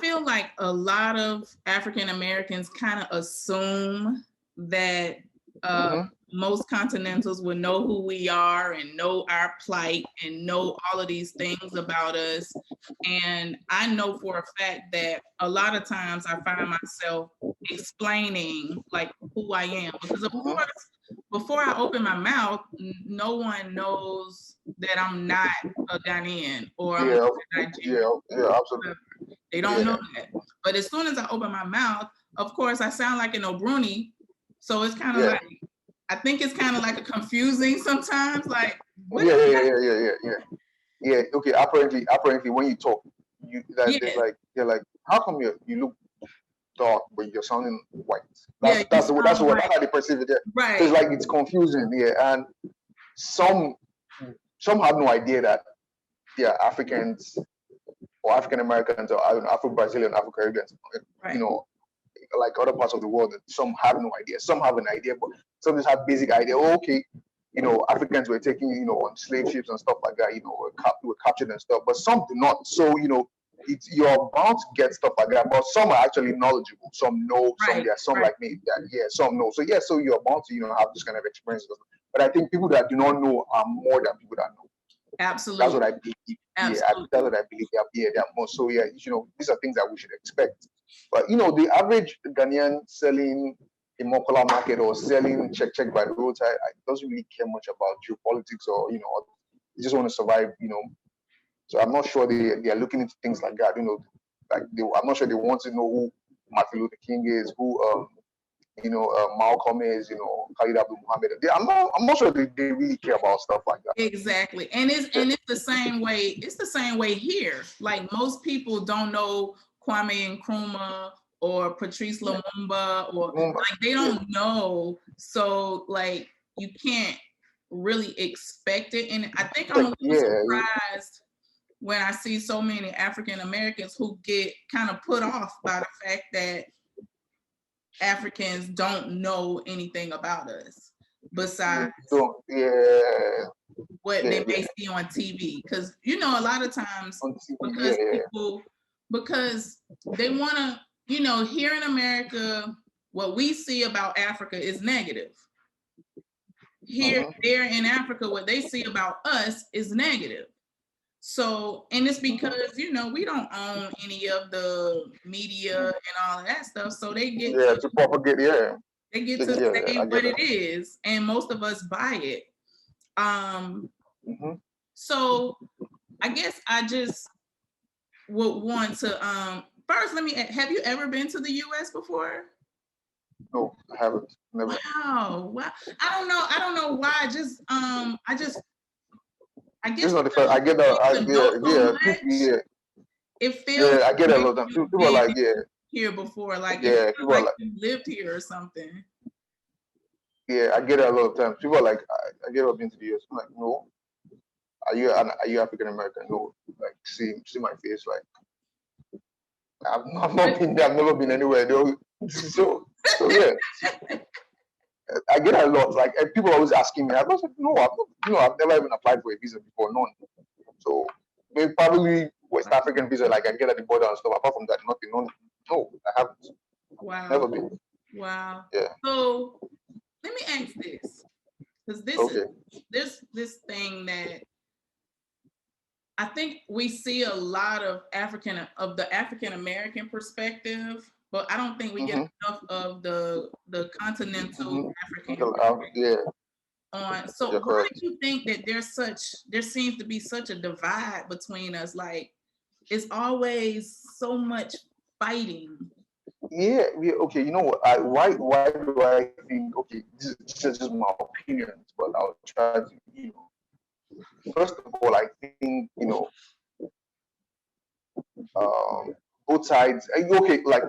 feel like a lot of African Americans kind of assume that most continentals would know who we are and know our plight and know all of these things about us. And I know for a fact that a lot of times I find myself explaining like who I am, because of course, before I open my mouth, no one knows that I'm not a Ghanaian or I'm not Nigerian. Absolutely. They don't know that. But as soon as I open my mouth, of course, I sound like an Obruni. So it's kind of like, I think it's kind of like a confusing sometimes. Like, Yeah. Okay. Apparently, when you talk, they're like, how come you look dark but you're sounding white? That's how they perceive it. Right. So it's like it's confusing. Yeah, and some have no idea that they're Africans or African Americans or Afro-Brazilian, Afro-Caribbeans. Right. You know, like other parts of the world. Some have no idea. Some have an idea, but some just have basic idea. Oh, okay, you know, Africans were taken, you know, on slave ships and stuff like that. You know, were captured and stuff. But some do not. So you know, you're bound to get stuff like that. But some are actually knowledgeable. Some know. Some there. Some like me. Some know. So you're bound to have this kind of experiences. But I think people that do not know are more than people that know. Absolutely. That's what I believe. Absolutely. That's what I believe. They're more. So these are things that we should expect. But the average Ghanaian selling a Mokola market or selling check by the roadside doesn't really care much about geopolitics or they just want to survive. So I'm not sure they are looking into things like that. I'm not sure they want to know who Martin Luther King is, who Malcolm is, Khalid Abdul Muhammad. I'm not sure they really care about stuff like that. Exactly. And it's the same way. It's the same way here. Like most people don't know Kwame Nkrumah or Patrice Lumumba or like they don't know. So like you can't really expect it. And I think I'm a little surprised when I see so many African Americans who get kind of put off by the fact that Africans don't know anything about us besides what they may see on TV. Because a lot of times because they want to, here in America, what we see about Africa is negative. There in Africa, what they see about us is negative. So, and it's because, we don't own any of the media and all of that stuff. So they get to propagate, they get to say what it is, and most of us buy it. So I guess I just would want to, first, have you ever been to the US before? No, I haven't. Never. Wow. I don't know why. I guess it's not the first. I get that. It feels. I get a lot of people are like, here before, like people are like you lived here or something. Yeah, I get it a lot of times. People are like, I get up into the US. I'm like, no. Are you African American? No. Like, see my face. Like, I've not been there. I've never been anywhere. So yeah. I get a lot. Like, people always asking me. I was like, no, I've never even applied for a visa before. None. So maybe probably West African visa, like I get at the border and stuff. Apart from that, nothing. No, I haven't. Wow. Never been. Wow. Yeah. So let me ask this, because this this thing that I think we see a lot of the African American perspective, but I don't think we get enough of the continental African. So why do you think that there seems to be such a divide between us? Like it's always so much fighting. Yeah. Okay. You know what? Why do I think? Okay, this is just my opinion, but I'll try to. First of all, I think both sides. Okay, like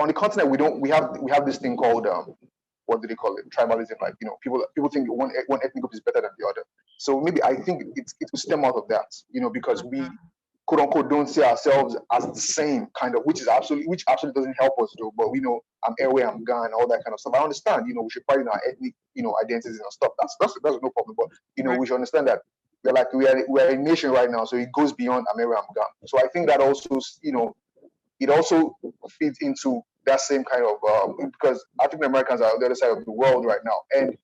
on the continent, we have this thing called what do they call it? Tribalism. Like people think one ethnic group is better than the other. So maybe I think it will stem out of that. Because we quote unquote don't see ourselves as the same kind of, which absolutely doesn't help us though. But we know I'm Airway, I'm Ghana, all that kind of stuff. I understand. We should fight in our ethnic identities and stuff. That's no problem. But we should understand that we're a nation right now, so it goes beyond I'm Airway, I'm Ghana. So I think that also it also feeds into that same kind of because African Americans are on the other side of the world right now, and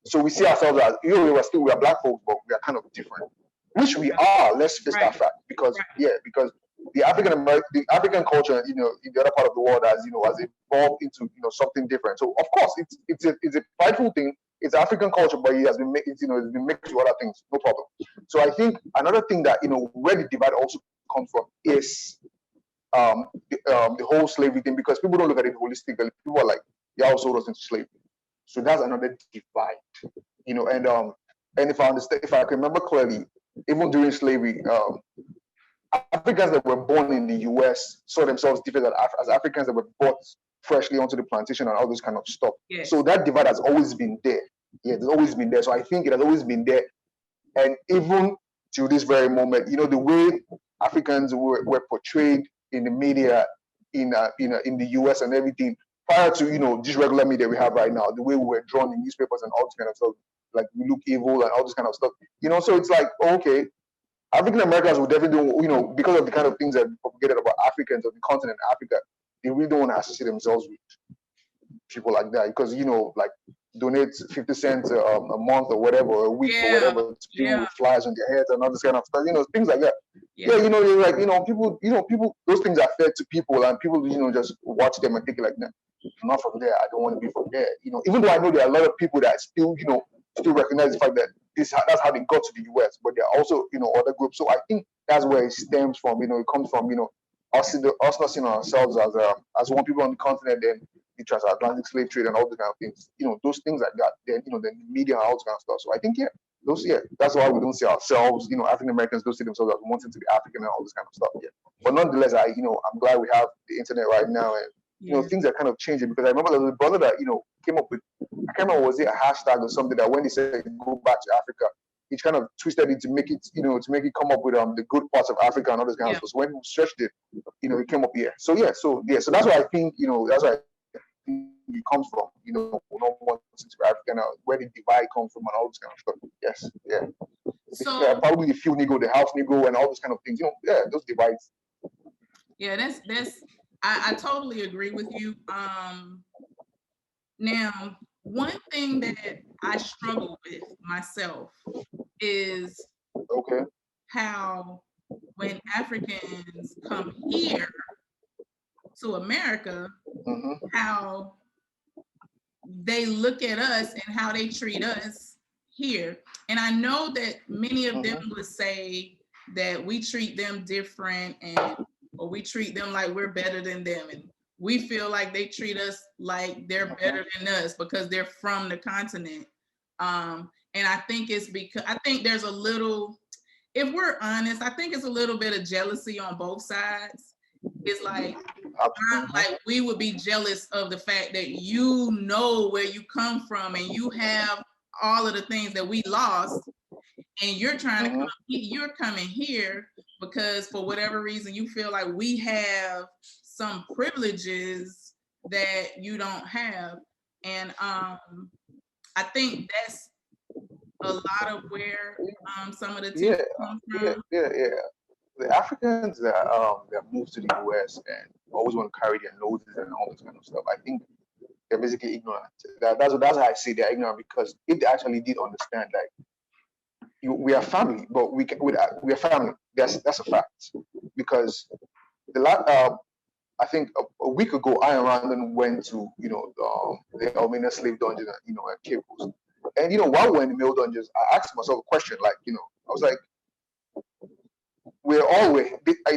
so we see ourselves as we are black folks, but we are kind of different, which we are. Let's face that fact, because because the African culture, in the other part of the world, has evolved into something different. So of course, it's a prideful thing. It's African culture, but it has been it's been mixed with other things. No problem. So I think another thing that where the divide also comes from is the whole slavery thing, because people don't look at it holistically. People are like, y'all sold us into slavery. So that's another divide, and if I can remember clearly, even during slavery, Africans that were born in the US saw themselves different as Africans that were brought freshly onto the plantation and all this kind of stuff. Yes. So that divide has always been there. Yeah, it's always been there. So I think it has always been there. And even to this very moment, the way Africans were portrayed in the media in the US and everything, prior to this regular media we have right now, the way we were drawn in newspapers and all this kind of stuff, like we look evil and all this kind of stuff. So it's like, okay, African Americans will definitely do, because of the kind of things that we propagated about Africans of the continent Africa, they really don't want to associate themselves with people like that, because like donate 50 cents a month or whatever, or a week or whatever, to people with flies on their heads and all this kind of stuff, things like that. You're like, people, those things are fed to people, and people just watch them and think like, nah, I'm not from there, I don't want to be from there. Even though I know there are a lot of people that still still recognize the fact that that's how they got to the US, but there are also other groups. So I think that's where it stems from. It comes from us not seeing ourselves as one people on the continent, then the transatlantic slave trade and all those kind of things. Those things like that. Then the media and all those kind of stuff. So I think that's why we don't see ourselves. African Americans don't see themselves as wanting to be African and all this kind of stuff. Yeah. But nonetheless, I'm glad we have the internet right now, and things are kind of changing, because I remember there was a brother that came up with, I can't remember, was it a hashtag or something, that when he said go back to Africa, he kind of twisted it to make it come up with the good parts of Africa and all this kind of stuff. So when he stretched it, it came up here. So so that's why I think that's why it comes from, not wanting to be African, where the divide comes from and all this kind of stuff. Yes, yeah. So probably the field Negro, the house Negro, and all those kind of things. Those divides. Yeah, that's I totally agree with you. Now, one thing that I struggle with myself is how when Africans come here to America, how they look at us and how they treat us here. And I know that many of them would say that we treat them different, or we treat them like we're better than them, and we feel like they treat us like they're better than us because they're from the continent. And I think it's because there's a little, if we're honest, I think it's a little bit of jealousy on both sides. It's like, we would be jealous of the fact that where you come from and you have all of the things that we lost, and you're trying to you're coming here because for whatever reason you feel like we have some privileges that you don't have. And I think that's a lot of where some of the tension comes from. The Africans that moved to the US and always want to carry their noses and all this kind of stuff, I think they're basically ignorant. That's how I say they're ignorant, because if they actually did understand, like, we are family, but we are family. That's a fact. Because I think a week ago, I and Randon went to the Elmina slave dungeon at Cape Coast. And while we're in the male dungeons, I asked myself a question, like, I was like,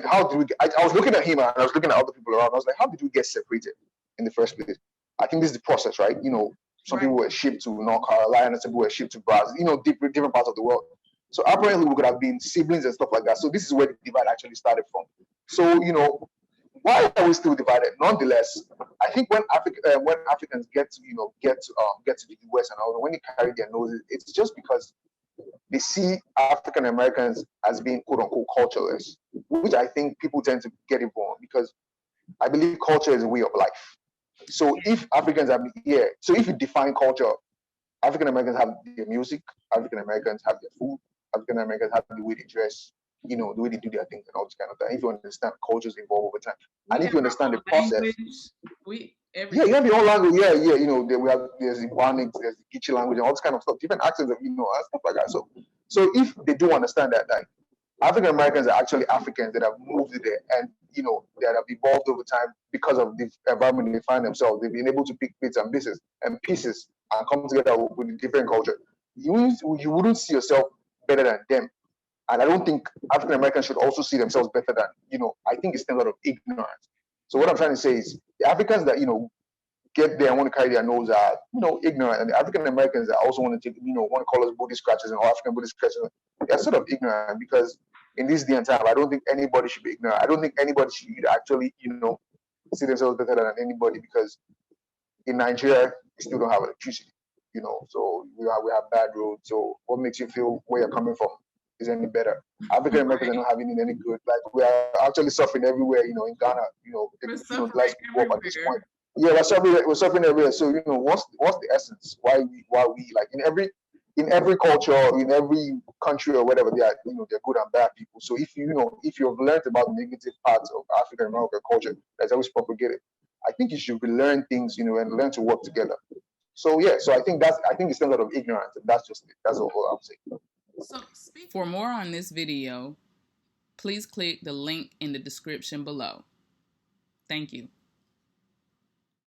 how did we get, I was looking at him and I was looking at other people around. I was like, how did we get separated in the first place? I think this is the process, right? Some people were shipped to North Carolina, some people were shipped to Brazil, different parts of the world. So apparently we could have been siblings and stuff like that. So this is where the divide actually started from. So, why are we still divided? Nonetheless, I think when Africans get to the US and all, when they carry their noses, it's just because they see African Americans as being quote unquote cultureless, which I think people tend to get it wrong, because I believe culture is a way of life. So if Africans if you define culture, African Americans have their music, African Americans have their food, African Americans have the way they dress, you know, the way they do their things and all this kind of thing. If you understand cultures evolve over time, We and if you understand the process, everything. you have your own language. You know, there's the Ibanic, there's the Kichi language, and all this kind of stuff, different accents, of, you know, and stuff like that. So if they do understand that, like, African Americans are actually Africans that have moved there, and you know, that have evolved over time because of the environment they find themselves. They've been able to pick bits and pieces and come together with a different culture. You wouldn't see yourself better than them. And I don't think African Americans should also see themselves better than, you know, I think it's a lot of ignorance. So what I'm trying to say is the Africans that, you know, get there and want to carry their nose are, you know, ignorant. And the African Americans that also want to take, you know, want to call us booty scratchers and African booty scratchers, they're sort of ignorant because in this day and time, I don't think anybody should be ignorant. I don't think anybody should actually, you know, see themselves better than anybody because in Nigeria, we still don't have electricity, you know, so we have bad roads. So what makes you feel where you're coming from is any better? African Americans are not having it any good. Like we are actually suffering everywhere, you know, in Ghana, you know, let's go up at this point. Yeah, we're suffering everywhere. So, you know, what's the essence? Why we like in every culture, in every country or whatever, they are, you know, they're good and bad people. So if you've learned about the negative parts of African American culture that's always propagated, I think you should relearn things, you know, and learn to work together. So yeah, so I think it's a lot of ignorance. That's just it. That's all I'm saying. So for more on this video, please click the link in the description below. Thank you.